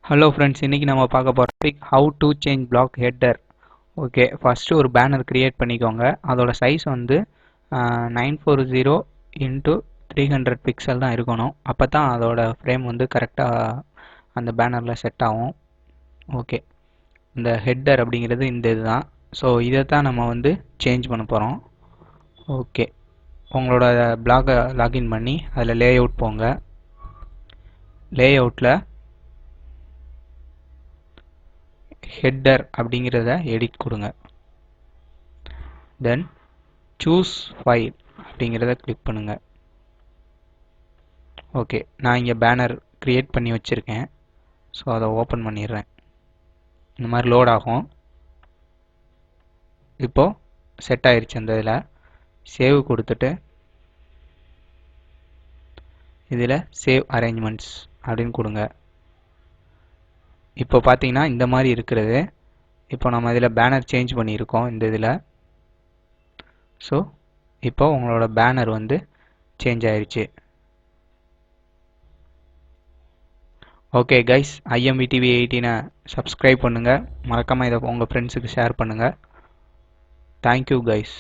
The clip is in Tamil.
ஹலோ ஃப்ரெண்ட்ஸ், இன்றைக்கி நம்ம பார்க்க போகிற topic how to change blog header. Okay, first ஒரு பேனர் க்ரியேட் பண்ணிக்கோங்க. அதோட சைஸ் வந்து 940 இன்ட்டு 300 பிக்சல் தான் இருக்கணும். அப்போ தான் அதோட ஃப்ரேம் வந்து கரெக்டாக அந்த பேனரில் செட் ஆகும். ஓகே, இந்த ஹெட்டர் அப்படிங்கிறது இந்த இதுதான். ஸோ இதை தான் நம்ம வந்து சேஞ்ச் பண்ண போகிறோம். ஓகே, உங்களோட பிளாகை லாகின் பண்ணி அதில் லே அவுட் போங்க. லே அவுட்டில் ஹெட்டர் அப்படிங்கிறத எடிட் கொடுங்க. தென் சூஸ் ஃபைல் அப்படிங்கிறத கிளிக் பண்ணுங்க. ஓகே, நான் இங்கே பேனர் க்ரியேட் பண்ணி வச்சுருக்கேன். ஸோ அதை ஓப்பன் பண்ணிடுறேன். இந்த மாதிரி லோட் ஆகும். இப்போது செட் ஆயிடுச்சு. அந்த இதில் சேவ் கொடுத்துட்டு இதில் சேவ் அரேஞ்ச்மெண்ட்ஸ் அப்படின்னு கொடுங்க. இப்போ பார்த்தீங்கன்னா இந்த மாதிரி இருக்கிறது. இப்போ நம்ம இதில் பேனர் சேஞ்ச் பண்ணியிருக்கோம் இந்த இதில். ஸோ இப்போ உங்களோட பேனர் வந்து சேஞ்ச் ஆயிடுச்சு. ஓகே கைஸ், IMVTV 18 சப்ஸ்கிரைப் பண்ணுங்கள். மறக்காமல் இதை உங்கள் ஃப்ரெண்ட்ஸுக்கு ஷேர் பண்ணுங்கள். Thank you guys.